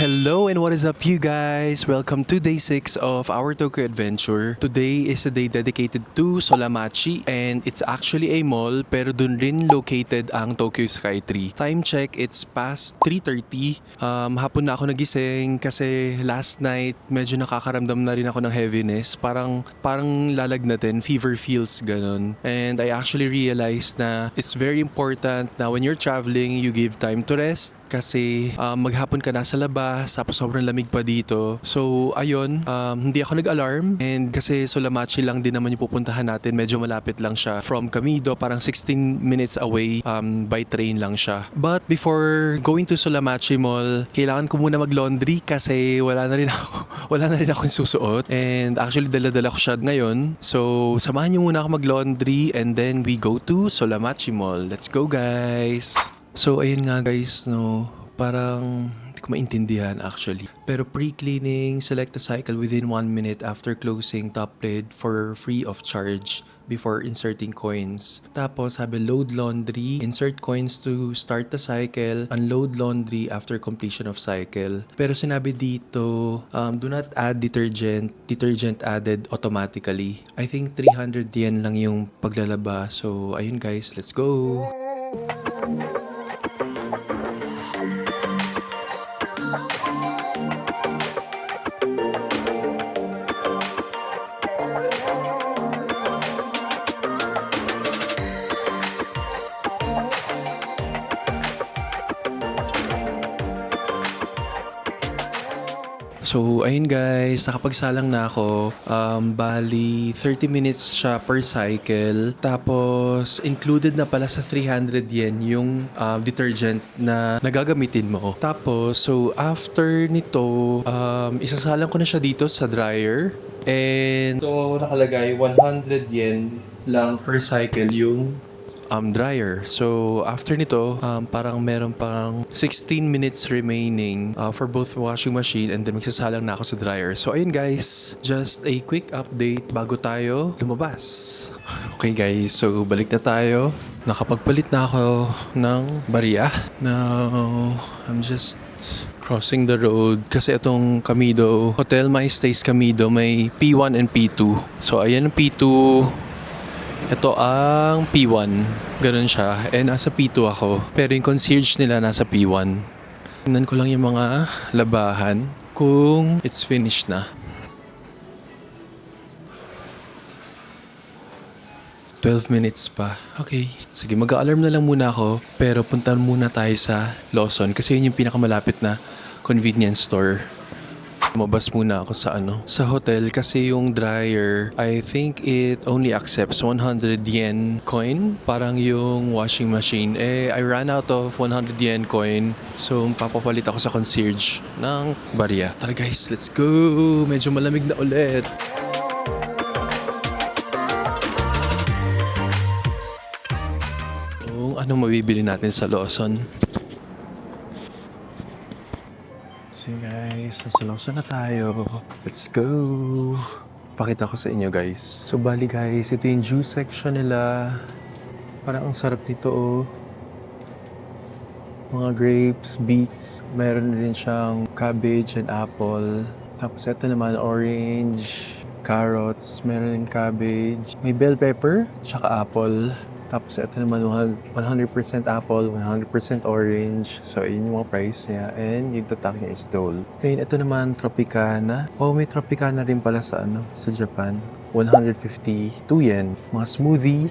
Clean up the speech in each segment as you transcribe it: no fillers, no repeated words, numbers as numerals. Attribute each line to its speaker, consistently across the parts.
Speaker 1: Hello and what is up you guys? Welcome to day 6 of our Tokyo adventure. Today is a day dedicated to Solamachi and it's actually a mall pero dun rin located ang Tokyo Sky Tree. Time check, it's past 3:30. Hapon na ako nagising kasi last night medyo nakakaramdam na rin ako ng heaviness. Parang lalagnatin, fever feels ganun. And I actually realized na it's very important na when you're traveling, you give time to rest kasi maghapon ka na sa labas tapos sobrang lamig pa dito. So ayun, hindi ako nag-alarm and kasi Solamachi lang din naman yung pupuntahan natin. Medyo malapit lang siya from Kamido, parang 16 minutes away by train lang siya. But before going to Solamachi Mall, kailangan ko muna mag-laundry kasi wala na rin akong susuot. And actually dala-dala ko siya ngayon. So samahan niyo muna ako mag-laundry and then we go to Solamachi Mall. Let's go guys! So ayun nga guys, no, parang hindi ko maintindihan actually. Pero pre-cleaning, select a cycle within 1 minute after closing top lid for free of charge before inserting coins. Tapos sabi load laundry, insert coins to start the cycle, unload laundry after completion of cycle. Pero sinabi dito, do not add detergent added automatically. I think 300 yen lang yung paglalaba. So ayun guys, let's go! So, ayun guys, nakapagsalang na ako. Bali, 30 minutes siya per cycle. Tapos, included na pala sa 300 yen yung detergent na nagagamitin mo. Tapos, so after nito, isasalang ko na siya dito sa dryer. And so, nakalagay 100 yen lang per cycle yung dryer. So, after nito, parang meron pang 16 minutes remaining for both washing machine and then magsasalang na ako sa dryer. So, ayun guys, just a quick update bago tayo lumabas. Okay guys, so balik na tayo. Nakapagpalit na ako ng barya. Now, I'm just crossing the road kasi itong Kamido, Hotel My Stays Kamido, may P1 and P2. So, ayan ang P2. Ito ang P1. Ganun siya. Eh, nasa P2 ako. Pero yung concierge nila nasa P1. Tingnan ko lang yung mga labahan kung it's finished na. 12 minutes pa. Okay. Sige, mag-alarm na lang muna ako. Pero punta muna tayo sa Lawson kasi yun yung pinakamalapit na convenience store. Lumabas muna ako sa hotel kasi yung dryer, I think it only accepts 100 yen coin. Parang yung washing machine. I ran out of 100 yen coin. So, papapalit ako sa concierge ng barya. Tara guys, let's go! Medyo malamig na ulit. So, anong mabibili natin sa Lawson? So guys, nasa Lawson na tayo. Let's go! Pakita ko sa inyo guys. So bali guys, ito yung juice section nila. Parang ang sarap nito oh. Mga grapes, beets. Meron rin siyang cabbage and apple. Tapos ito naman orange, carrots, meron rin cabbage. May bell pepper, tsaka apple. Tapos ito naman 100% apple, 100% orange. So, yun yung mga price niya. And yung tatak niya is Dole. Ngayon, ito naman Tropicana. Oh, may Tropicana rin pala sa Japan. 152 yen. Mga smoothie,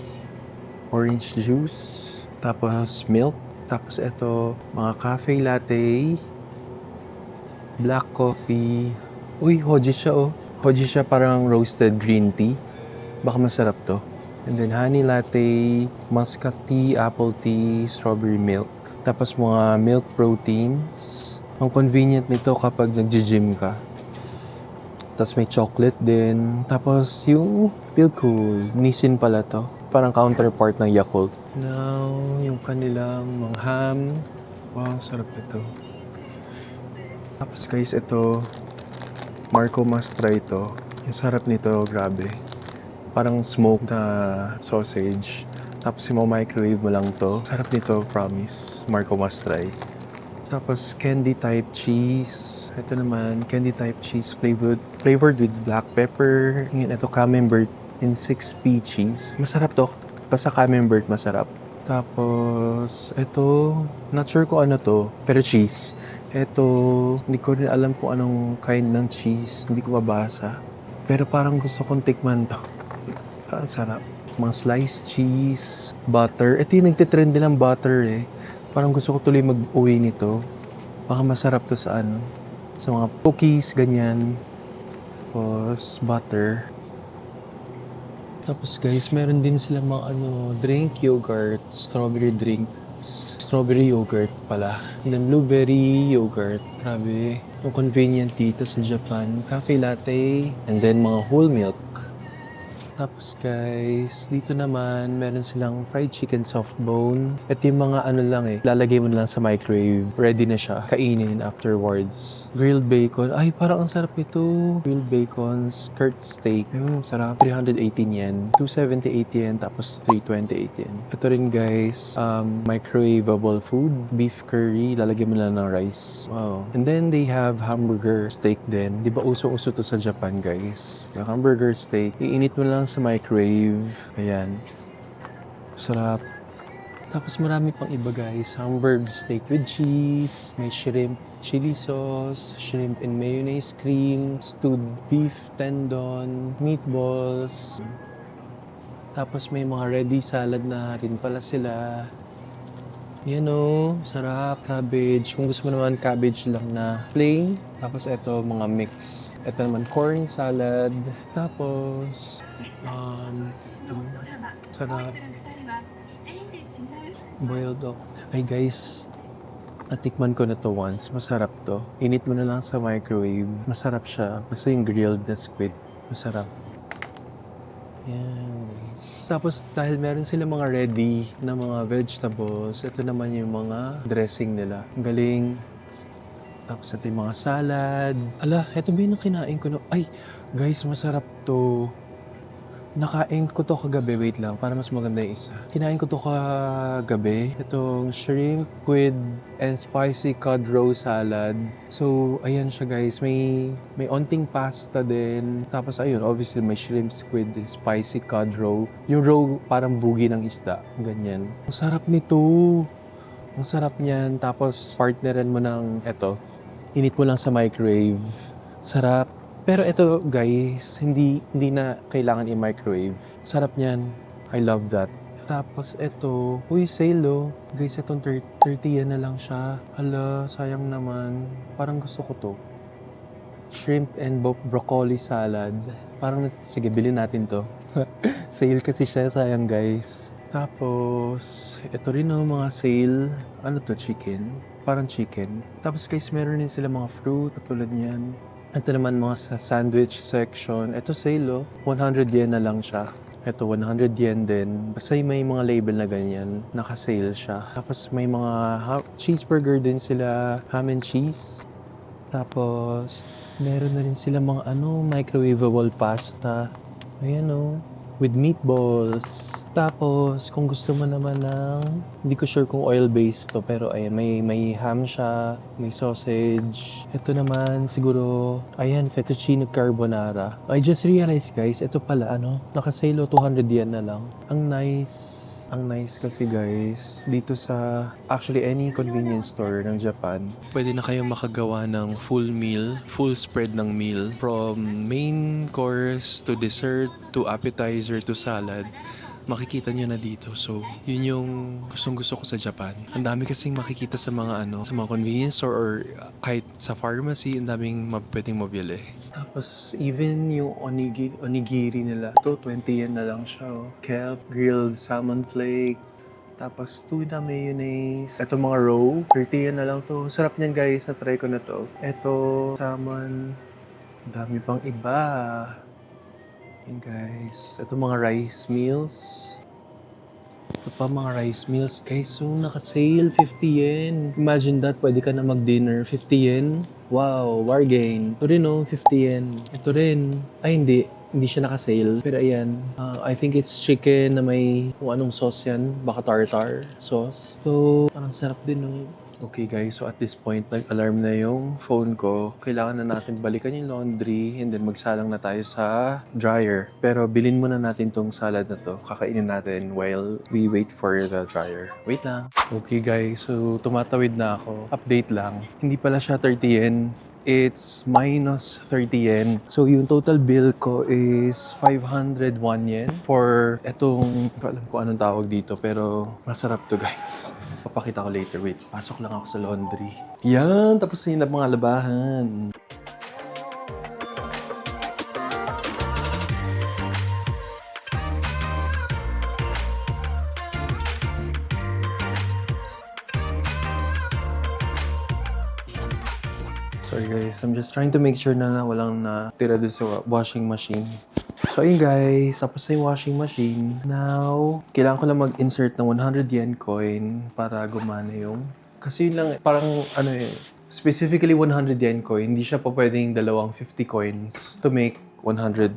Speaker 1: orange juice, tapos milk. Tapos ito, mga cafe latte, black coffee. Uy, hoji siya oh. Hoji siya parang roasted green tea. Baka masarap to. And then honey latte, muscat tea, apple tea, strawberry milk. Tapos mga milk proteins. Ang convenient nito kapag nag-gym ka. Tapos may chocolate din. Tapos yung Feel Cool, Nissin pala to. Parang counterpart ng Yakult. Now, yung kanilang mga ham. Wow, sarap ito. Tapos guys, ito, Marco must try ito. Yung sarap nito, grabe. Parang smoked na sausage. Tapos microwave mo lang to. Sarap nito, promise. Marco must try. Tapos candy type cheese. Ito naman, candy type cheese flavored with black pepper. Ngayon, ito camembert in 6P cheese. Masarap to. Basta camembert masarap. Tapos, ito, not sure kung ano to, pero cheese. Ito, hindi ko rin alam kung anong kind ng cheese. Hindi ko mabasa. Pero parang gusto kong tikman to. Ang sarap. Mga sliced cheese, butter. Ito yung nagtitrend din ng butter eh. Parang gusto ko tuloy mag-uwi nito. Baka masarap to sa ano, sa mga cookies, ganyan. Tapos, butter. Tapos guys, meron din silang mga drink yogurt, strawberry drinks. Strawberry yogurt pala. And then blueberry yogurt. Grabe. Ang convenient dito sa Japan. Cafe latte. And then mga whole milk. Tapos guys, dito naman meron silang fried chicken soft bone. Ito yung mga lang lalagay mo na lang sa microwave. Ready na siya. Kainin afterwards. Grilled bacon. Ay, parang ang sarap nito. Grilled bacon, skirt steak. Sarap. 318 yen. 278 yen. Tapos 328 yen. Ito rin guys, microwavable food. Beef curry. Lalagay mo na lang ng rice. Wow. And then they have hamburger steak din. Di ba uso-uso to sa Japan guys? Yung hamburger steak. Iinit mo lang sa microwave. Ayan. Sarap. Tapos marami pang iba guys. Hamburger steak with cheese. May shrimp chili sauce. Shrimp and mayonnaise cream. Stewed beef tendon. Meatballs. Tapos may mga ready salad na rin pala sila. Yan o. Sarap. Cabbage. Kung gusto mo naman cabbage lang na plain. Tapos ito mga mix. Ito naman corn salad. Tapos sarap. Boiled duck. Ay guys, natikman ko na to once. Masarap to. Init mo na lang sa microwave. Masarap siya. Basta yung grilled na squid. Masarap. Yan guys. Tapos dahil meron sila mga ready na mga vegetables, ito naman yung mga dressing nila. Ang galing. Tapos ito yung mga salad. Ala, ito ba yung kinain ko? Ay, guys, masarap to. Nakain ko to kagabi. Wait lang, para mas maganda yung isa. Kinain ko to kagabi. Itong shrimp squid and spicy cod roe salad. So, ayan siya guys. May onting pasta din. Tapos ayun, obviously may shrimp squid and spicy cod roe. Yung roe parang bugi ng isda. Ganyan. Ang sarap nito. Ang sarap niyan. Tapos partneran mo ng eto. Init mo lang sa microwave. Sarap. Pero ito guys, hindi na kailangan i-microwave. Sarap niyan. I love that. Tapos ito, sale oh. Guys, itong 30 yen na lang siya. Hala, sayang naman. Parang gusto ko to. Shrimp and broccoli salad. Parang, sige, bilhin natin to. Sale kasi siya, sayang guys. Tapos, ito rin mga sale. Ano to, chicken? Parang chicken. Tapos guys, meron din sila mga fruit, katulad niyan. Ito naman mga sa sandwich section. Ito sale 100 yen na lang siya. Ito 100 yen din. Basta may mga label na ganyan. Naka-sale siya. Tapos may mga cheeseburger din sila. Ham and cheese. Tapos meron na rin sila mga microwavable pasta. Ayan with meatballs. Tapos, kung gusto mo naman hindi ko sure kung oil-based to, pero ayan, may ham siya, may sausage. Ito naman, siguro, ayan, fettuccine carbonara. I just realized, guys, ito pala, naka-sale 200 yen na lang. Ang nice. Ang nice kasi guys, dito sa actually any convenience store ng Japan, pwede na kayong makagawa ng full meal, full spread ng meal. From main course to dessert to appetizer to salad. Makikita nyo na dito. So, yun yung gustong-gusto ko sa Japan. Ang dami kasing makikita sa mga sa mga convenience store or kahit sa pharmacy, ang daming pwedeng mabili. Tapos, even yung onigiri nila, ito, 20 yen na lang siya. Kelp, grilled salmon flake, tapos tuna mayonnaise. Ito mga roe, 30 yen na lang to. Sarap niyan guys, na-try ko na to. Ito, salmon, dami pang iba. Yan guys, ito mga rice meals. Ito pa mga rice meals guys, so naka-sale 50 yen. Imagine that, pwede ka na mag-dinner, 50 yen. Wow, bargain. Ito rin 50 yen. Ito rin, ay hindi siya naka-sale. Pero ayan, I think it's chicken na may kung anong sauce yan, baka tartar sauce. So, parang sarap din Okay guys, so at this point, nag-alarm na yung phone ko. Kailangan na natin balikan yung laundry and then magsalang na tayo sa dryer. Pero bilhin muna natin tong salad na to. Kakainin natin while we wait for the dryer. Wait lang. Okay guys, so tumatawid na ako. Update lang. Hindi pala siya 30 yen. It's minus 30 yen. So yung total bill ko is 501 yen for etong, hindi ko alam kung anong tawag dito, pero masarap to guys. Papakita ko later. Wait, pasok lang ako sa laundry. Yan, tapos na yung mga labahan. Sorry guys, I'm just trying to make sure na walang natira doon sa washing machine. So ayun guys, tapos na yung washing machine. Now, kailangan ko lang mag-insert ng 100 yen coin para gumana yung... Kasi yun lang, parang ano eh, specifically 100 yen coin, hindi siya pa pwedeng dalawang 50 coins to make 100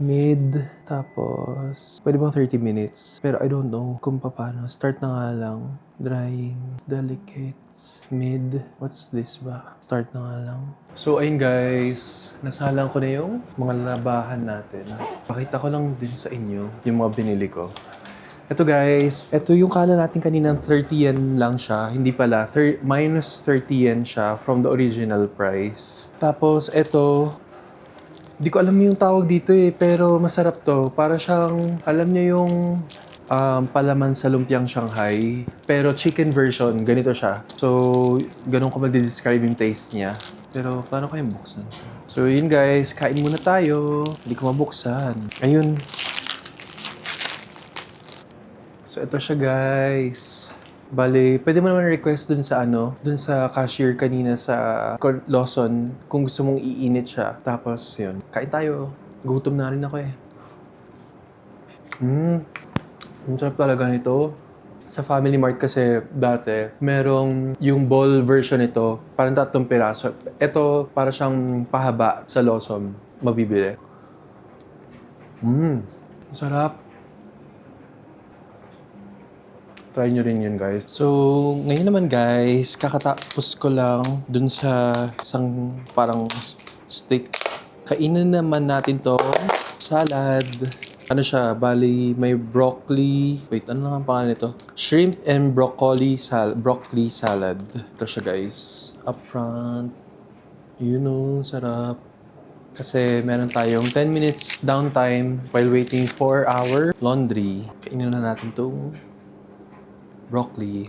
Speaker 1: mid, tapos pwede bang 30 minutes? Pero I don't know kung paano. Start na nga lang. Drying, delicates, mid. What's this ba? Start na nga lang. So ayun guys, nasalang ko na yung mga labahan natin. Pakita ko lang din sa inyo yung mga binili ko. Ito guys, ito yung kala natin kaninang 30 yen lang siya. Hindi pala, minus 30 yen siya from the original price. Tapos ito, di ko alam yung tawag dito eh, pero masarap to. Para siyang, alam niyo yung palaman sa lumpiang Shanghai, pero chicken version, ganito siya. So, ganun ko mag-describe yung taste niya. Pero, paano kayang buksan? So, yun guys, kain muna tayo. Hindi ko mabuksan. Ayun. So, ito siya guys. Bale, pwede mo naman request dun sa cashier kanina sa Lawson kung gusto mong iinit siya. Tapos, yun. Kain tayo. Gutom na rin ako eh. Ang sarap talaga nito. Sa Family Mart kasi dati, merong yung ball version nito, parang 3 piraso. Ito, para siyang pahaba sa Lawson. Mabibili. Sarap. Try nyo rin yun, guys. So, ngayon naman, guys, kakatapos ko lang dun sa isang parang steak. Kainin naman natin to salad. Ano siya? Bali, may broccoli. Wait, ano lang ang pangalan nito? Shrimp and broccoli salad. Ito siya, guys. Up front. Yun o, sarap. Kasi meron tayong 10 minutes downtime while waiting for our laundry. Kainin na natin itong broccoli.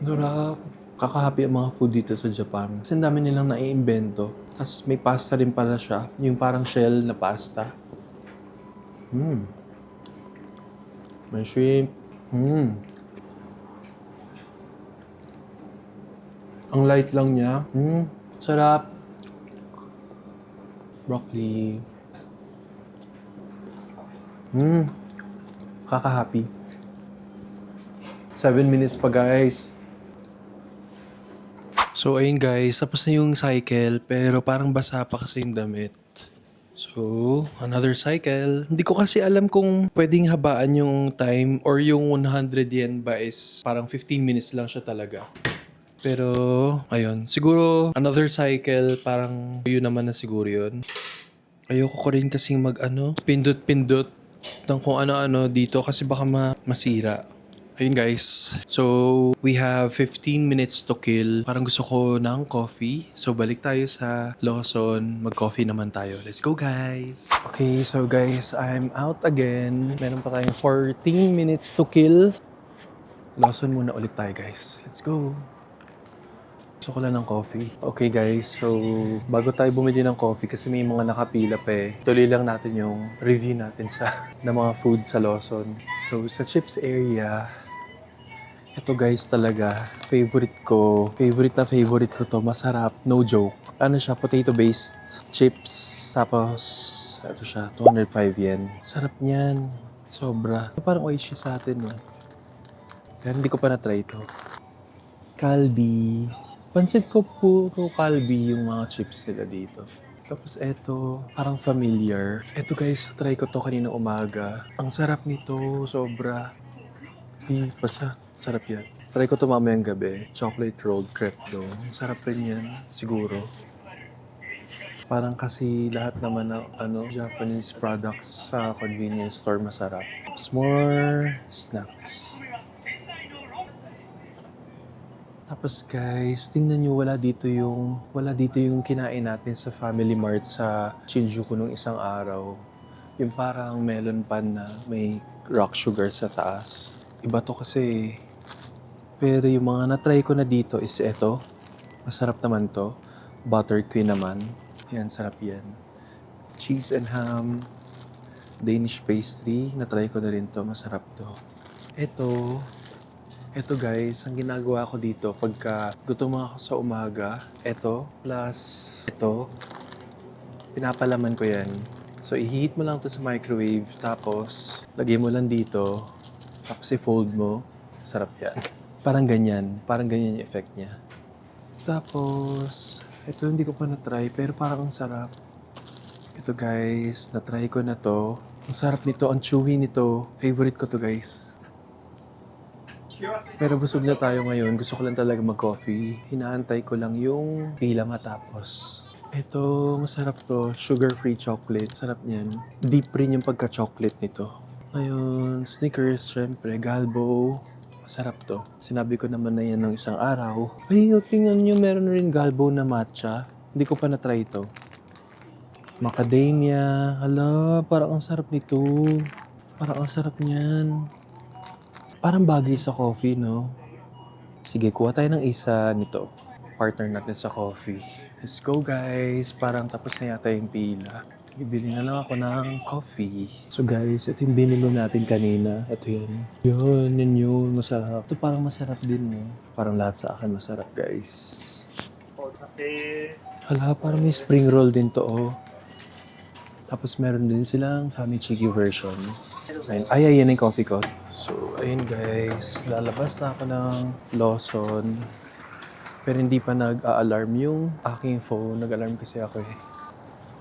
Speaker 1: Sarap. Kakahappy ang mga food dito sa Japan. Kasi ang dami nilang naiimbento. Tapos may pasta rin pala siya. Yung parang shell na pasta. May shrimp. Ang light lang niya. Sarap. Broccoli. Kakahappy. 7 minutes pa, guys. So, ayun guys, tapos na yung cycle, pero parang basa pa kasi yung damit. So, another cycle. Hindi ko kasi alam kung pwedeng habaan yung time or yung 100 yen ba is parang 15 minutes lang siya talaga. Pero, ayun. Siguro, another cycle, parang yun naman na siguro yun. Ayoko ko rin kasing pindot-pindot ng kung ano-ano dito kasi baka masira. Ayun guys. So, we have 15 minutes to kill. Parang gusto ko ng coffee. So, balik tayo sa Lawson. Mag-coffee naman tayo. Let's go guys! Okay, so guys, I'm out again. Meron pa tayong 14 minutes to kill. Lawson muna ulit tayo guys. Let's go! Gusto ko lang ng coffee. Okay guys, so bago tayo bumili ng coffee kasi may mga nakapila pa eh. Tuloy lang natin yung review natin ng mga food sa Lawson. So, sa chips area, ito guys talaga, favorite ko to, masarap, no joke. Ano siya, potato-based chips. Tapos, ito siya, 205 yen. Sarap niyan, sobra. Parang oishi sa atin eh. Pero hindi ko pa na-try ito. Kalbi. Pansit ko puro kalbi yung mga chips nila dito. Tapos eto, parang familiar. Eto guys, try ko to kanina umaga. Ang sarap nito, sobra. Basta, sarap yan. Try ko to mamayang gabi. Chocolate rolled crepe dough. Sarap rin yan, siguro. Parang kasi lahat naman ng Japanese products sa convenience store masarap. Tapos more snacks. Tapos guys, tingnan nyo wala dito yung kinain natin sa Family Mart sa Shinjuku nung isang araw. Yung parang melon pan na may rock sugar sa taas. Iba to kasi. Pero yung mga na-try ko na dito is eto. Masarap naman to. Butter queen naman. Yan, sarap yan. Cheese and ham. Danish pastry. Na-try ko na rin to. Masarap to. Ito guys, ang ginagawa ko dito pagka gutom ako sa umaga, ito plus ito, pinapalaman ko yan. So i-heat mo lang to sa microwave, tapos lagay mo lang dito, tapos i-fold mo, sarap yan. Parang ganyan yung effect niya. Tapos, ito hindi ko pa na-try pero parang ang sarap. Ito guys, na-try ko na to. Ang sarap nito, ang chewy nito. Favorite ko to guys. Pero busog na tayo ngayon. Gusto ko lang talaga mag-coffee. Hinaantay ko lang yung pila matapos. Ito, masarap to. Sugar-free chocolate. Sarap niyan. Deep rin yung pagka-chocolate nito. Ngayon, Snickers, syempre, Galbo. Masarap to. Sinabi ko naman na yan ng isang araw. Ay, tingnan nyo, meron rin Galbo na matcha. Hindi ko pa na-try ito. Macadamia. Hala, parang ang sarap nito. Parang ang sarap niyan. Parang bagay sa coffee, no? Sige, kuha tayo ng isa nito. Partner natin sa coffee. Let's go, guys. Parang tapos na yata yung pila. Bibili na lang ako ng coffee. So, guys, ito yung binili natin kanina. Ito yan. Yun. Masarap. Ito parang masarap din, no? Parang lahat sa akin masarap, guys. Hala, parang may spring roll din to, oh. Tapos meron din silang Famichiki version. Ayan yung coffee ko. So, ayun guys. Lalabas na ako ng Lawson. Pero hindi pa nag-a-alarm yung aking phone. Nag-alarm kasi ako eh.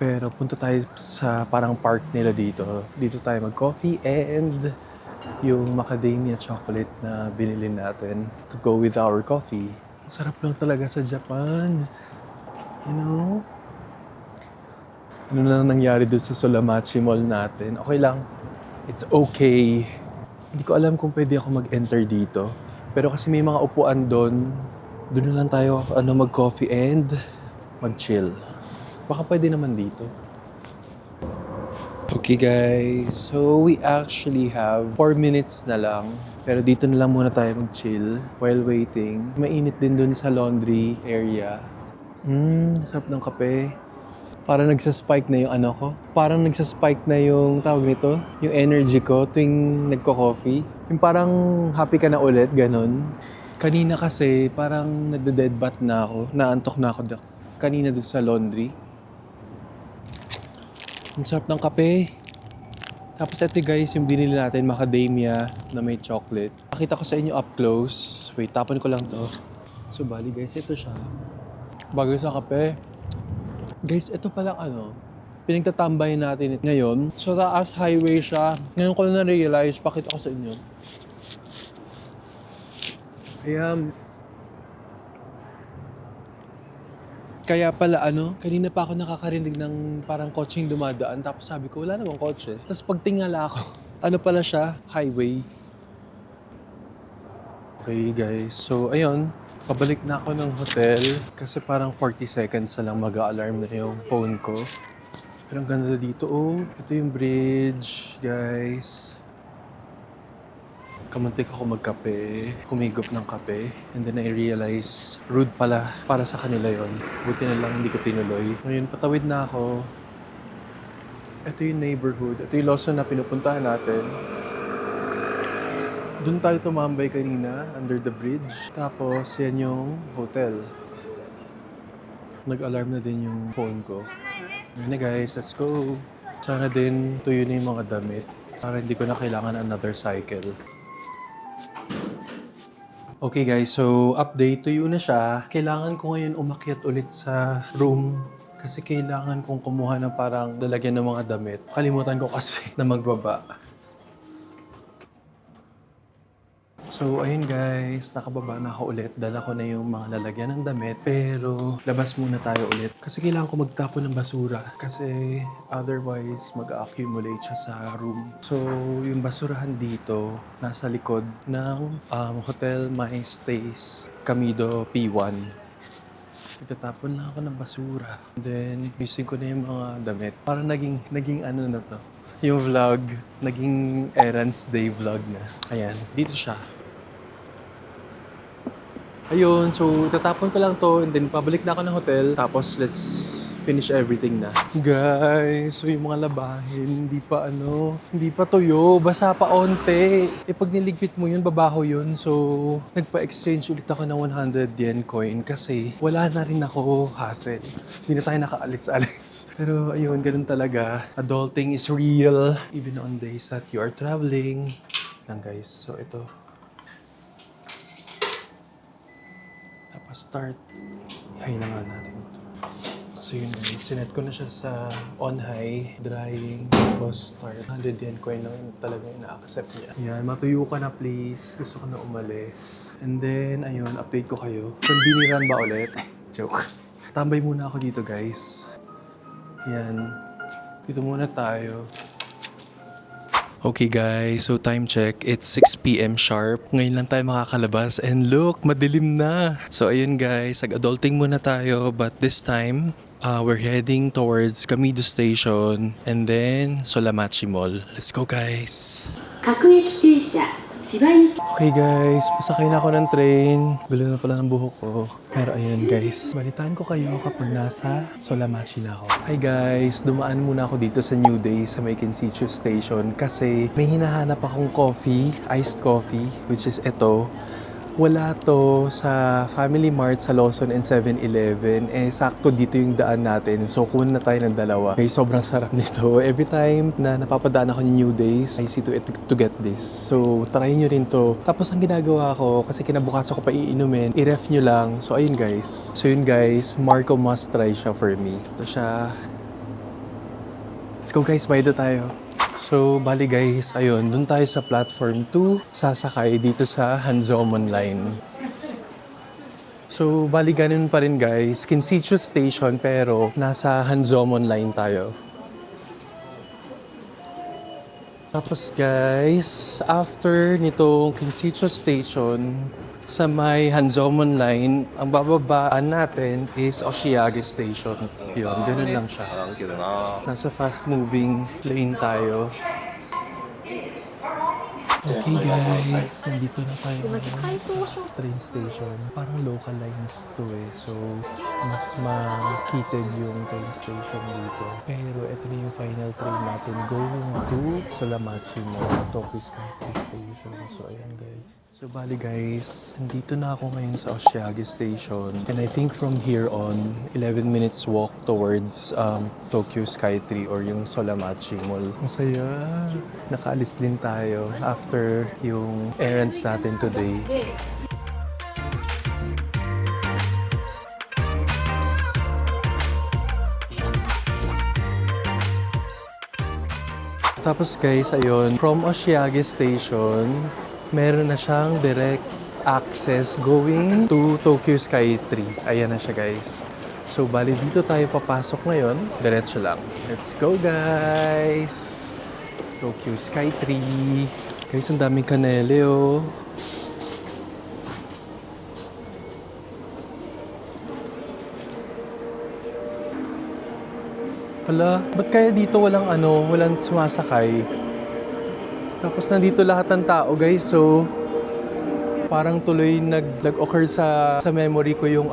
Speaker 1: Pero punta tayo sa parang park nila dito. Dito tayo mag-coffee and yung macadamia chocolate na binili natin to go with our coffee. Sarap lang talaga sa Japan. You know? Ano na nangyari doon sa Solamachi Mall natin? Okay lang. It's okay. Hindi ko alam kung pwede ako mag-enter dito. Pero kasi may mga upuan doon. Doon na lang tayo mag-coffee and mag-chill. Baka pwede naman dito. Okay guys, so we actually have 4 minutes na lang. Pero dito na lang muna tayo mag-chill while waiting. Mainit din doon sa laundry area. Sarap ng kape. Parang nagsaspike na yung ko. Parang nagsaspike na yung tawag nito, yung energy ko tuwing nagko-coffee. Yung parang happy ka na ulit, ganun. Kanina kasi parang nagde-deadbat na ako. Naantok na ako kanina doon sa laundry. Ang sarap ng kape. Tapos ito guys, yung binili natin, macadamia na may chocolate. Pakita ko sa inyo up close. Wait, tapon ko lang to. So bali guys, ito siya. Bagay sa kape. Guys, ito palang pinagtatambay natin ngayon. So, taas highway siya. Ngayon ko na na-realize, pakita ko sa inyo. Ayan. Kaya pala kanina pa ako nakakarinig ng parang kotseng dumadaan. Tapos sabi ko, wala namang kotse. Tapos pagtingala ako, pala siya? Highway. Okay guys, so ayun. Pabalik na ako ng hotel kasi parang 40 seconds na lang mag-a-alarm na yung phone ko. Pero ang ganda dito, oh. Ito yung bridge, guys. Kamuntik ako magkape, humigop ng kape. And then I realize, rude pala para sa kanila yon. Buti na lang hindi ko tinuloy. Ngayon, patawid na ako. Ito yung neighborhood. Ito yung Lawson na pinupuntahan natin. Doon tayo tumambay kanina, under the bridge. Tapos, yan yung hotel. Nag-alarm na din yung phone ko. Yun na guys, let's go. Sana din tuyo na yung mga damit. Para hindi ko na kailangan another cycle. Okay guys, so update, tuyo na siya. Kailangan ko ngayon umakyat ulit sa room. Kasi kailangan kong kumuha ng parang lalagyan ng mga damit. Kalimutan ko kasi na magbaba. So, ayun guys, nakababa na ako ulit. Dala ko na yung mga lalagyan ng damit. Pero, labas muna tayo ulit. Kasi kailangan ko magtapon ng basura. Kasi, otherwise, mag-accumulate siya sa room. So, yung basurahan dito, nasa likod ng Hotel My Stays, Camido P1. Itatapon lang ako ng basura. Then, using ko na yung mga damit. Parang naging ano na to. Yung vlog, naging errands day vlog na. Ayan, dito siya. Ayun, so tatapon ko lang to and then pabalik na ako ng hotel. Tapos let's finish everything na. Guys, so yung mga labahin, hindi pa tuyo, basa pa onte. Pag niligpit mo yun, babaho yun. So, nagpa-exchange ulit ako ng 100 yen coin kasi wala na rin ako hassle. Hindi na tayo nakaalis-alis. Pero ayun, ganun talaga. Adulting is real even on days that you are traveling. Lang guys, so ito. Tapos start. Hay na nga natin. So yun guys, sinet ko na siya sa on high, drying, tapos start. 100 yen coin lang talaga ina-accept niya. Yan, matuyo ka na please. Gusto ko na umalis. And then, ayun, update ko kayo. Conveniran ba ulit? Joke. Tambay muna ako dito guys. Yan. Dito muna tayo. Okay guys, so time check. It's 6 p.m. sharp. Ngayon lang tayo makakalabas and look, madilim na. So ayun guys, nag-adulting muna tayo but this time, we're heading towards Camido Station and then Solamachi Mall. Let's go guys! Okay guys, pasakay na ako ng train. Gulo na pala ng buhok ko. Pero ayun guys, balitaan ko kayo kapag nasa Solamachi na ako. Hi guys, dumaan muna ako dito sa New Day sa may Kinsichu Station kasi may hinahanap akong coffee, iced coffee, which is ito. Wala to sa Family Mart, sa Lawson and 7-Eleven. Sakto dito yung daan natin. So, kunin na tayo ng dalawa. Guys, sobrang sarap nito. Every time na napapadaan ako ng New Days, I see to get this. So, try nyo rin to. Tapos, ang ginagawa ko, kasi kinabukas ako pa iinumin, i-ref nyo lang. So, ayun guys. So, yun guys, Marco must try siya for me. Ito siya. Let's go guys, bayad na tayo. So, bali guys, ayun, dun tayo sa platform 2, sasakay dito sa Hanzomon Line. So, bali ganun pa rin guys, Kinsichu Station pero nasa Hanzomon Line tayo. Tapos guys, after nitong Kinsichu Station, sa may Hanzomon Line, ang bababaan natin is Oshiage Station. Yun, ganun lang siya. Nasa fast-moving lane tayo. Okay guys, nandito na tayo sa train station. Parang local lines to eh. So, mas makitid yung train station dito. Pero ito na yung final train natin going to Solamachi Mall, Tokyo Skytree Station. So, ayan guys. So, bali guys, nandito na ako ngayon sa Oshiage Station. And I think from here on, 11 minutes walk towards Tokyo Skytree or yung Solamachi Mall. Masaya! Nakaalis din tayo after yung errands natin today. Tapos guys, ayun, from Oshiage Station, meron na siyang direct access going to Tokyo Skytree. Ayan na siya guys. So, bali dito tayo papasok ngayon. Diretso lang. Let's go guys! Tokyo Skytree. Guys, ang daming kanele oh. Hala, ba't kaya dito walang sumasakay? Tapos nandito lahat ng tao guys, so parang tuloy nag-occur sa memory ko yung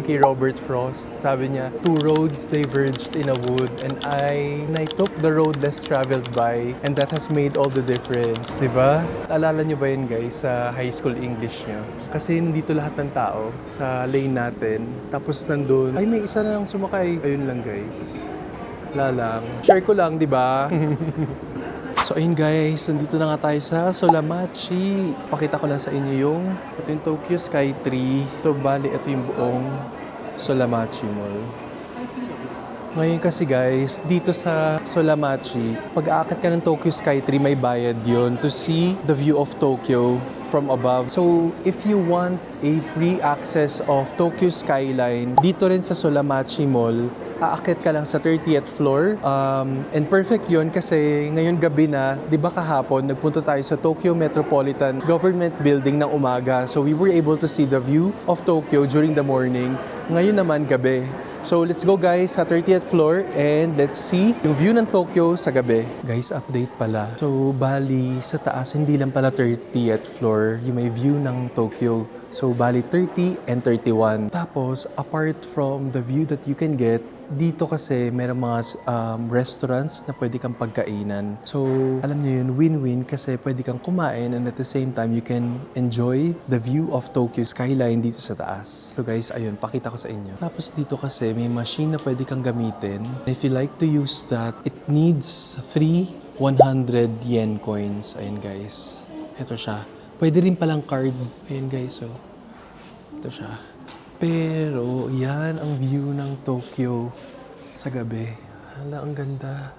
Speaker 1: kay Robert Frost. Sabi niya, 2 roads diverged in a wood and I took the road less traveled by and that has made all the difference. Diba? Alala niyo ba yun guys sa high school English niyo? Kasi nandito lahat ng tao sa lane natin. Tapos nandun, ay may isa na lang sumakay. Ayun lang guys. Wala lang. Share ko lang, diba? So ayun guys, nandito na nga tayo sa Solamachi. Pakita ko lang sa inyo ito yung Tokyo Skytree. So bali, ito yung buong Solamachi Mall. Ngayon kasi guys, dito sa Solamachi, pag aakit ka ng Tokyo Skytree, may bayad yon to see the view of Tokyo from above. So, if you want a free access of Tokyo skyline, dito rin sa Solamachi Mall, aakit ka lang sa 30th floor. And perfect yon kasi ngayon gabi na, di ba kahapon, nagpunta tayo sa Tokyo Metropolitan Government Building ng umaga. So, we were able to see the view of Tokyo during the morning. Ngayon naman gabi. So let's go guys sa 30th floor and let's see yung view ng Tokyo sa gabi. Guys, update pala. So bali sa taas, hindi lang pala 30th floor yung may view ng Tokyo. So bali 30 and 31. Tapos apart from the view that you can get, dito kasi merong mga restaurants na pwede kang pagkainan. So, alam niyo yun, win-win kasi pwede kang kumain and at the same time, you can enjoy the view of Tokyo skyline dito sa taas. So guys, ayun, pakita ko sa inyo. Tapos dito kasi may machine na pwede kang gamitin. If you like to use that, it needs 3 100 yen coins. Ayun guys. Ito siya. Pwede rin palang card. Ayun guys, so. Ito siya. Pero, yan ang view ng Tokyo sa gabi. Hala, ang ganda.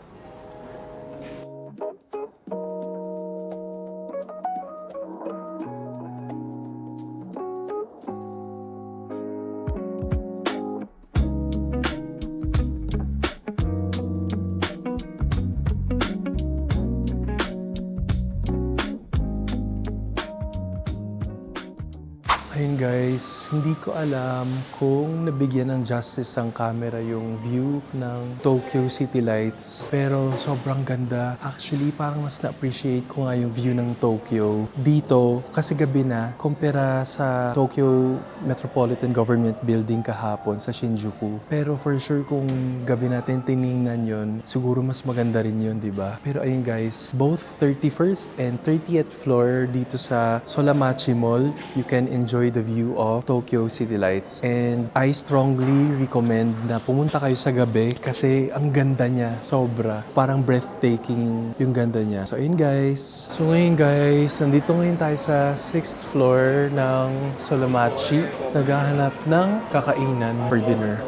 Speaker 1: Ayun guys, hindi ko alam kung nabigyan ng justice ang camera yung view ng Tokyo City Lights. Pero sobrang ganda. Actually, parang mas na-appreciate ko nga yung view ng Tokyo dito kasi gabi na kumpara sa Tokyo Metropolitan Government Building kahapon sa Shinjuku. Pero for sure kung gabi natin tiningnan yon, siguro mas maganda rin yun, di ba? Pero ayun guys, both 31st and 30th floor dito sa Solamachi Mall, you can enjoy the view of Tokyo City Lights. And I strongly recommend na pumunta kayo sa gabi kasi ang ganda niya, sobra. Parang breathtaking yung ganda niya. So ayun guys. So ngayon guys, nandito ngayon tayo sa 6th floor ng Solamachi. Naghahanap ng kakainan for dinner.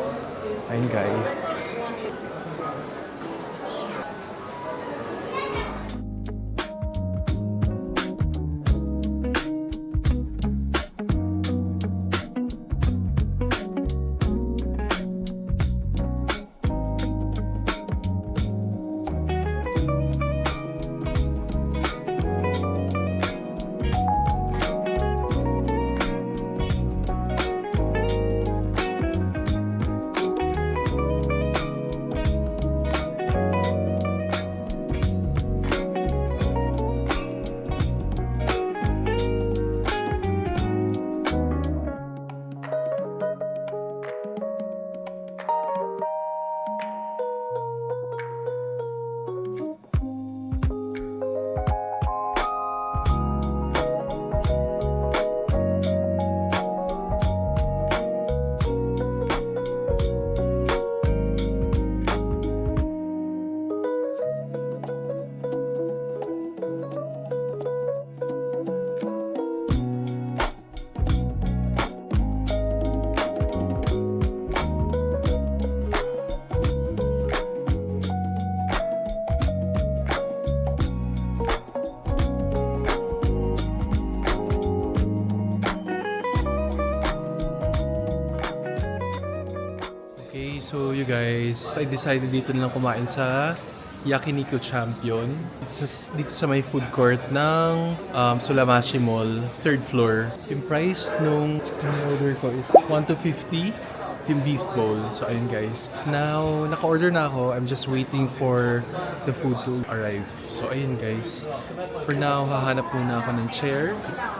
Speaker 1: Ayun guys. Okay, so you guys, I decided dito na lang kumain sa Yakiniku Champion. Dito sa may food court ng Solamachi Mall, 3rd floor. Yung price nung order ko is 150 yung beef bowl. So ayun guys. Now, naka-order na ako. I'm just waiting for the food to arrive. So ayun guys. For now, hahanap muna ako ng chair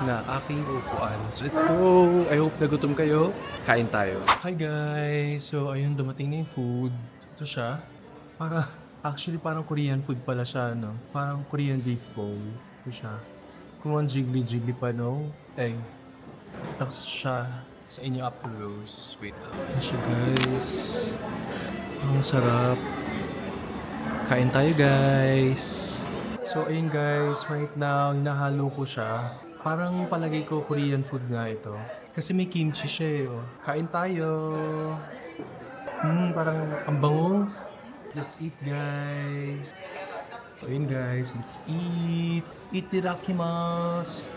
Speaker 1: na aking upuan. So let's go! I hope nagutom kayo. Kain tayo. Hi guys! So ayun, dumating na yung food. Ito siya. Actually, parang Korean food pala siya, no? Parang Korean beef bowl. Ito siya. Kung ang jiggly pa, no? Ay. Tapos siya sa inyo up close. Wait lang. Ayan siya, guys. Ang sarap. Kain tayo, guys. So, ayun, guys. Right now, hinahalo ko siya. Parang palagay ko Korean food nga ito. Kasi may kimchi siya, eh. Oh. Kain tayo. Parang ang bango. Let's eat, guys. So, yun guys, let's eat. Itadakimasu.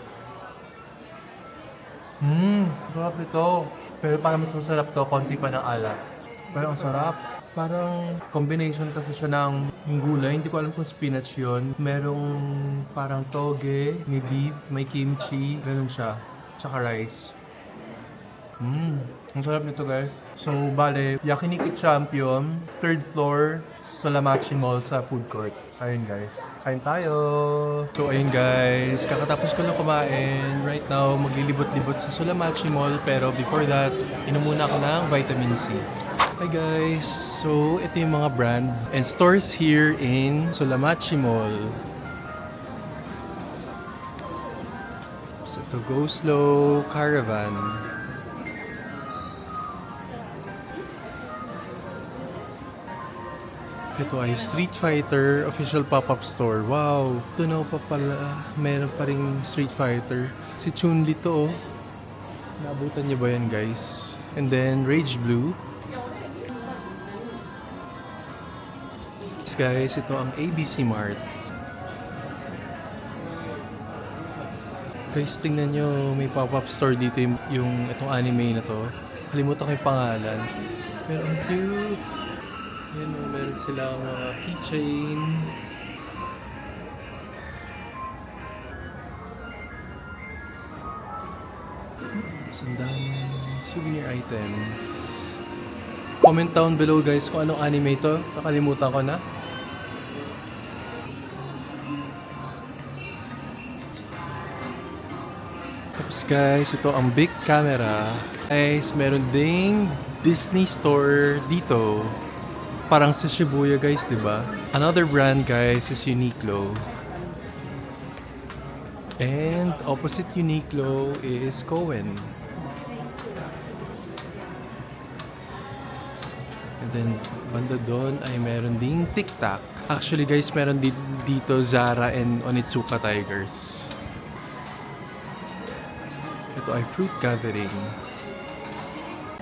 Speaker 1: Sarap ito. Pero parang mas masarap to, konti pa ng alat. Pero ang sarap. Parang combination kasi siya ng yung gulay. Hindi ko alam kung spinach yon. Merong parang toge, may beef, may kimchi. Ganun siya. Tsaka rice. Ang sarap nito guys. So, bale, Yakiniki Champion, 3rd floor, Solamachi Mall sa food court. Ayun guys. Kain tayo! So, ayun guys. Kakatapos ko lang kumain. Right now, maglilibot-libot sa Solamachi Mall. Pero before that, inom muna ako ng vitamin C. Hi guys! So, ito yung mga brands and stores here in Solamachi Mall. So, ito, Go Slow, Caravan. Ito ay Street Fighter official pop-up store. Wow! Tunaw pa pala. Meron pa ring Street Fighter. Si Chun-Li to, oh. Naabutan niyo ba yan, guys? And then, Rage Blue. Guys, ito ang ABC Mart. Guys, tingnan nyo. May pop-up store dito yung itong anime na to. Kalimutan ko yung pangalan. Pero ang cute. Yan o, meron silang mga keychain. Ang dami souvenir items. Comment down below guys kung anong anime to. Nakalimutan ko na. Tapos guys, ito ang big camera. Guys, meron ding Disney store dito. Parang sa Shibuya guys, di ba? Another brand guys is Uniqlo. And opposite Uniqlo is Cohen. And then banda doon ay meron ding TikTok. Actually guys, meron dito Zara and Onitsuka Tigers. Ito ay Fruit Gathering.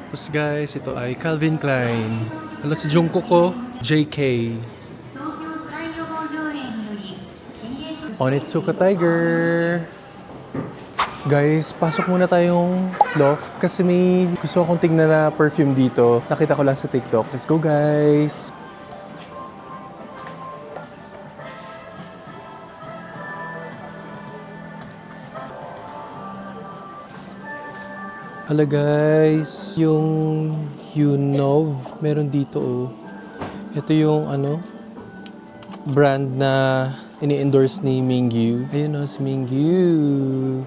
Speaker 1: Tapos guys, ito ay Calvin Klein. Hala si Jungkook ko, JK. Onitsuka Tiger. Guys, pasok muna tayong loft kasi may gusto akong tingnan na perfume dito. Nakita ko lang sa TikTok. Let's go guys! Hala guys, yung Hunov, meron dito oh. Ito yung brand na ini-endorse ni Mingyu. Ayun oh, si Mingyu.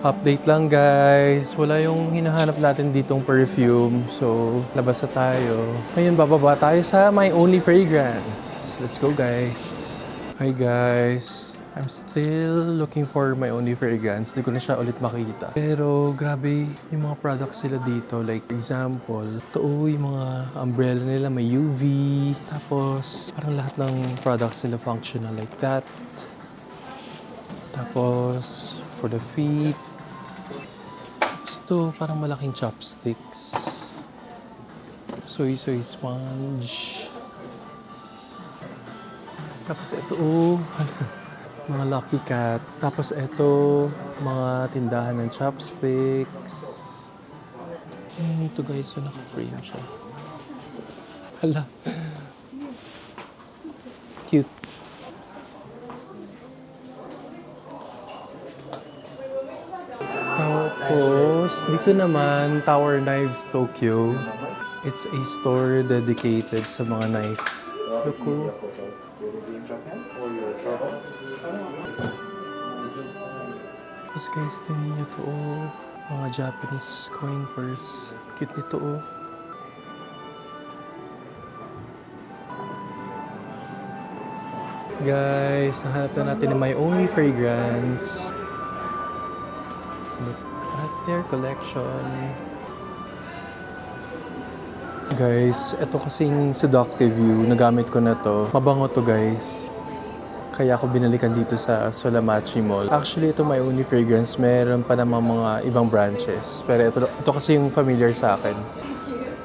Speaker 1: Update lang guys, wala yung hinahanap natin ditong perfume. So, labas na tayo. Ngayon, bababa tayo sa My Only Fragrance. Let's go guys. Hi guys. I'm still looking for My Only Fragrance. Hindi ko na siya ulit makita. Pero grabe yung mga products sila dito. Like example, ito yung mga umbrella nila may UV. Tapos parang lahat ng products nila functional like that. Tapos for the feet. Tapos ito parang malaking chopsticks. Soy sponge. Tapos ito mga Lucky Cat. Tapos ito, mga tindahan ng chopsticks. Ito guys, so naka-frame siya. Hala. Cute. Tapos, dito naman, Tower Knives Tokyo. It's a store dedicated sa mga knife. Look cool. Tapos guys, tingnan nyo to mga Japanese coin purse. Cute nito Guys, nahanap na natin My Only Fragrance. Look at their collection. Guys, ito kasing Seductive You. Nagamit ko na to. Mabango to guys. Kaya ako binalikan dito sa Solamachi Mall. Actually, ito My Only Fragrance. Meron pa namang mga ibang branches. Pero ito kasi yung familiar sa akin.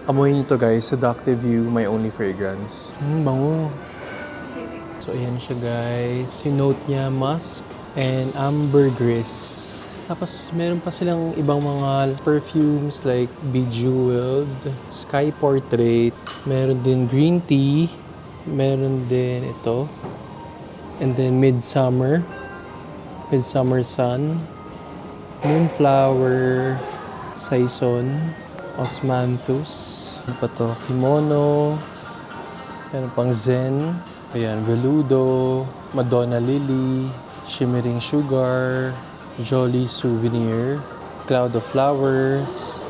Speaker 1: Amoy nyo to guys, Seductive You, My Only Fragrance. Bango. So ayan siya guys. Yung note niya, musk and ambergris. Tapos meron pa silang ibang mga perfumes like Bejeweled, Sky Portrait, meron din green tea, meron din ito, and then Midsummer Sun, Moonflower, Saison, Osmanthus, ano pa to? Kimono, meron pang Zen, ayan, Veludo, Madonna Lily, Shimmering Sugar, Jolly Souvenir, Cloud of Flowers,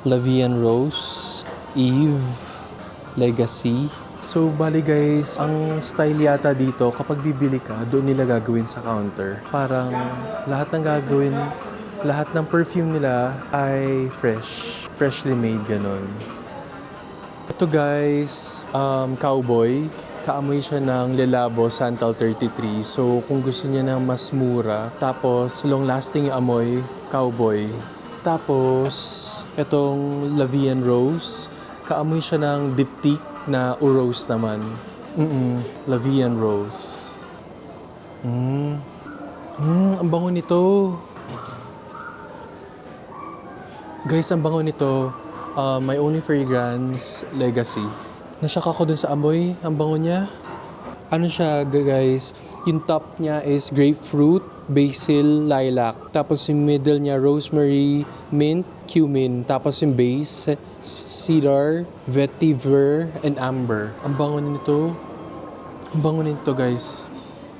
Speaker 1: La Vie en Rose, Eve, Legacy. So, bali guys, ang style yata dito, kapag bibili ka, doon nila gagawin sa counter. Parang lahat ng perfume nila ay freshly made, ganun. Ito guys, Cowboy. Kaamoy siya ng Lelabo Santal 33. So, kung gusto niya ng mas mura, tapos long-lasting yung amoy, Cowboy. Tapos, itong La Vie en Rose, kaamoy siya ng Diptyque na Urose naman. La Vie en Rose. Ang bango nito. Guys, ang bango nito. My Only Fragrance, Legacy. Nashock ako dun sa amoy. Ang bango niya. Ano siya, guys? Yung top niya is grapefruit, basil, lilac. Tapos yung middle niya, rosemary, mint, cumin. Tapos yung base, cedar, vetiver, and amber. Ang bango nito. Ang bango nito, guys.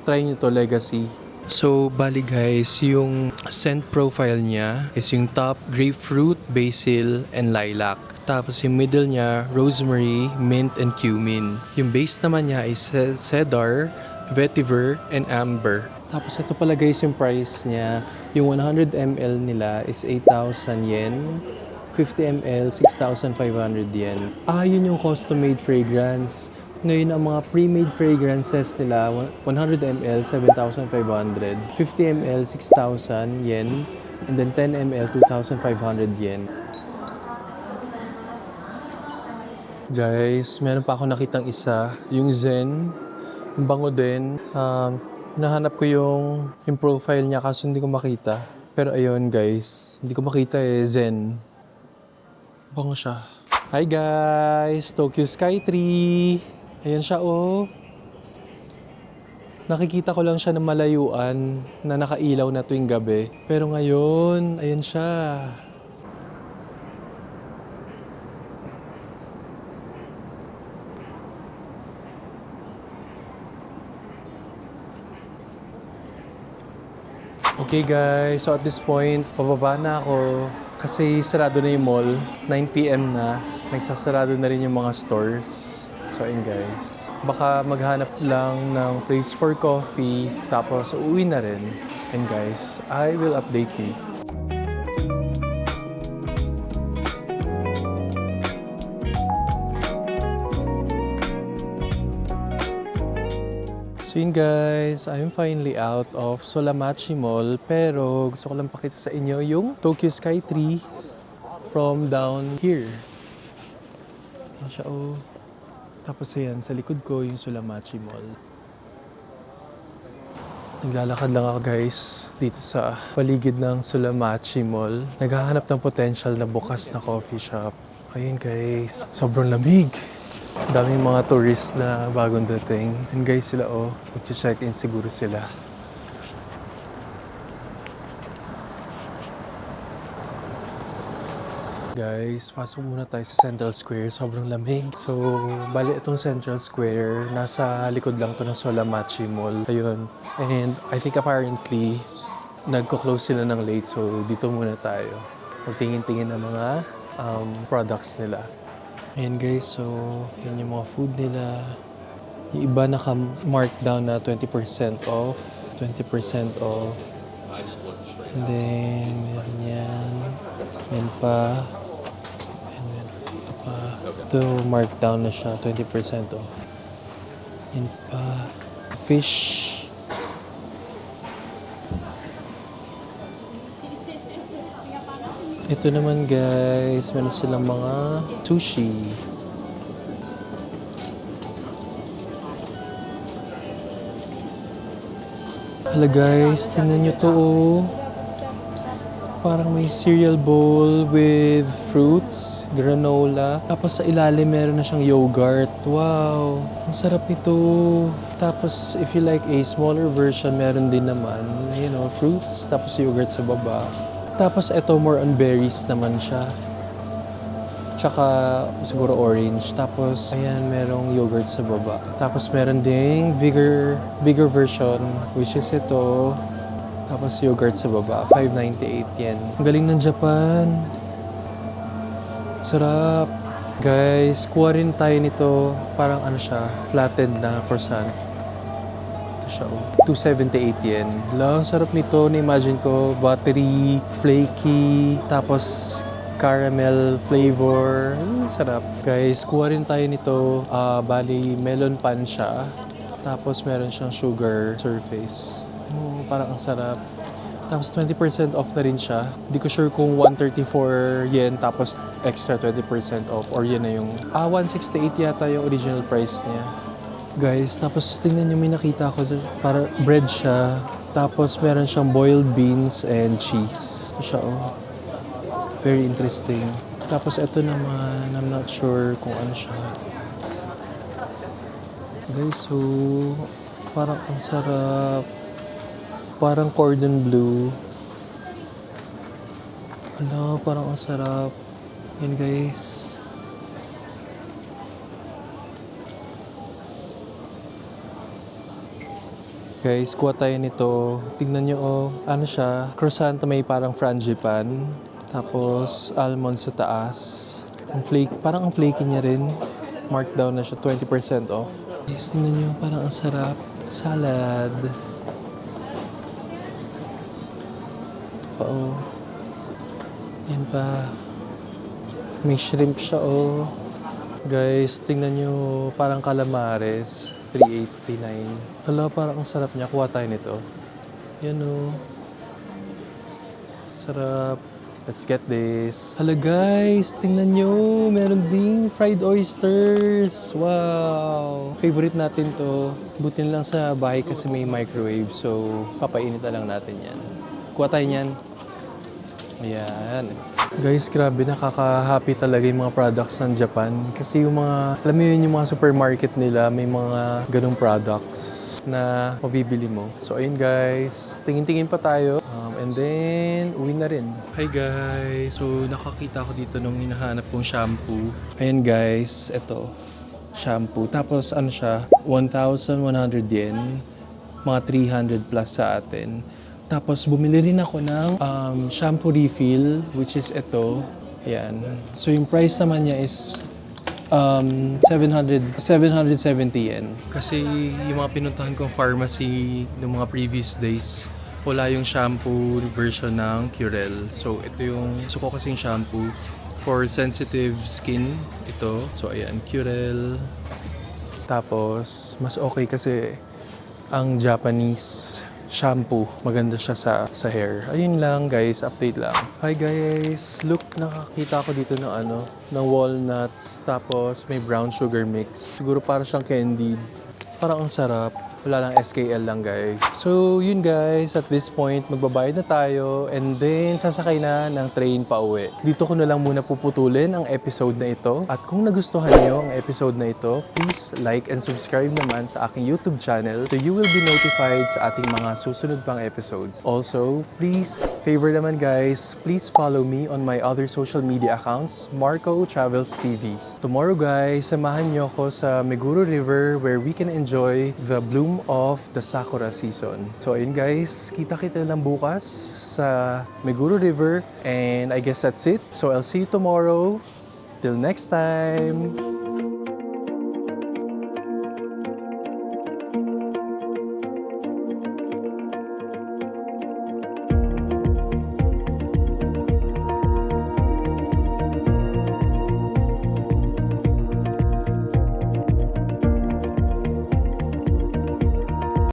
Speaker 1: Try nyo to, Legacy. So, bali guys, yung scent profile niya is yung top, grapefruit, basil, and lilac. Tapos yung middle niya, rosemary, mint, and cumin. Yung base naman niya is cedar, vetiver, and amber. Tapos ito pala guys yung price niya. Yung 100 ml nila is 8,000 yen. 50 ml, 6,500 yen. Yun yung custom-made fragrance. Ngayon, ang mga pre-made fragrances nila, 100 ml, 7,500. 50 ml, 6,000 yen. And then 10 ml, 2,500 yen. Guys, meron pa ako nakitang isa, yung Zen. Ang bango din. Nahanap ko yung profile niya kasi hindi ko makita. Pero ayun guys, hindi ko makita Zen. Bango siya. Hi guys, Tokyo Sky Tree. Ayan siya oh. Nakikita ko lang siya ng malayuan na nakailaw na tuwing gabi. Pero ngayon, ayan siya. Okay guys, so at this point, pababa na ako kasi sarado na yung mall. 9 PM na, nagsasarado na rin yung mga stores. So ayun guys, baka maghanap lang ng place for coffee tapos uuwi na rin. And guys, I will update you. So yun guys, I'm finally out of Solamachi Mall pero gusto ko lang pakita sa inyo yung Tokyo Sky Tree from down here. Ayan siya oh. Tapos ayan, sa likod ko yung Solamachi Mall. Naglalakad lang ako guys dito sa paligid ng Solamachi Mall. Naghahanap ng potential na bukas na coffee shop. Ayun guys, sobrang lamig. Daming mga tourist na bagong dating. And guys sila oh, mag-check-in siguro sila. Guys, pasok muna tayo sa Central Square. Sobrang lamig. So, bali itong Central Square, nasa likod lang to ng Solamachi Mall. Ayun. And I think apparently, nagko-close sila ng late. So, dito muna tayo. Magtingin-tingin ng mga products nila. Ayan guys, so yan yung mga food nila. Yung iba naka-markdown na 20% off. 20% off. And then, meron yan. Yan pa. And then, ito pa. Ito, markdown na siya. 20% off. Yan pa. Fish. Ito naman guys, meron silang mga sushi. Hala guys, tingnan nyo to oh. Parang may cereal bowl with fruits, granola. Tapos sa ilalim meron na siyang yogurt. Wow, ang sarap nito. Tapos if you like a smaller version, meron din naman, fruits. Tapos yogurt sa baba. Tapos ito more on berries naman siya. Tsaka siguro orange. Tapos ayan, merong yogurt sa baba. Tapos meron ding bigger version, which is ito. Tapos yogurt sa baba, 5.98 yen. Ang galing ng Japan. Sarap. Guys, kuha rin tayo nito. Parang siya, flattened na croissant. Ito siya, 278 yen. Lang, sarap nito. Na-imagine ko, buttery, flaky, tapos caramel flavor. Sarap. Guys, kuha rin tayo nito. Bali, melon pan siya. Tapos meron siyang sugar surface. Parang ang sarap. Tapos 20% off na rin siya. Hindi ko sure kung 134 yen tapos extra 20% off or yun na yung 168 yata yung original price niya. Guys, tapos tingnan nyo, may nakita ko para bread siya. Tapos meron siyang boiled beans and cheese. Ito siya oh. Very interesting. Tapos ito naman, I'm not sure kung ano siya. Guys, so parang ang sarap. Parang cordon bleu. Parang ang sarap. Yan guys. Guys, kuha tayo nito. Tignan nyo oh. Ano siya? Croissant may parang frangipane. Tapos almond sa taas. Parang ang flaky niya rin. Markdown na siya, 20% off. Guys, tignan nyo. Parang ang sarap. Salad. Oh. Yan pa. May shrimp siya oh. Guys, tingnan nyo, parang calamares. 389. Hala, parang ang sarap niya. Kuha tayo nito. Yan oh. Sarap. Let's get this. Hala guys, tingnan nyo. Meron ding fried oysters. Wow. Favorite natin to. Buti lang sa bahay kasi may microwave. So, papainit na lang natin yan. Kuha tayo niyan. Ayan. Guys, grabe, nakaka-happy talaga yung mga products ng Japan. Kasi yung alam mo yun, yung mga supermarket nila, may mga ganung products na mabibili mo. So, ayun guys, tingin-tingin pa tayo. And then, uwi na rin. Hi guys! So, nakakita ko dito nung hinahanap kong shampoo. Ayan guys, ito. Shampoo. Tapos, siya? 1,100 yen. Mga 300 plus sa atin. Tapos bumili rin ako ng shampoo refill, which is ito. Ayan. So yung price naman niya is 770 yen. Kasi yung mga pinuntahan kong pharmacy ng mga previous days, wala yung shampoo version ng Curel. So ito yung gusto ko kasing shampoo for sensitive skin. Ito. So ayan, Curel. Tapos mas okay kasi ang Japanese shampoo. Maganda siya sa hair. Ayun lang guys, update lang. Hi guys! Look, nakakita ko dito ng walnuts. Tapos may brown sugar mix. Siguro para siyang candied. Parang ang sarap. Wala lang SKL lang guys. So yun guys, at this point magbabayad na tayo and then sasakay na ng train pa uwi. Dito ko na lang muna puputulin ang episode na ito. At kung nagustuhan niyo ang episode na ito, please like and subscribe naman sa aking YouTube channel so you will be notified sa ating mga susunod pang episodes. Also, please, favor naman guys, please follow me on my other social media accounts, Marco Travels TV. Tomorrow guys, samahan niyo ako sa Meguro River where we can enjoy the bloom of the Sakura season. So ayun guys, kita-kita na lang bukas sa Meguro River and I guess that's it. So I'll see you tomorrow. Till next time!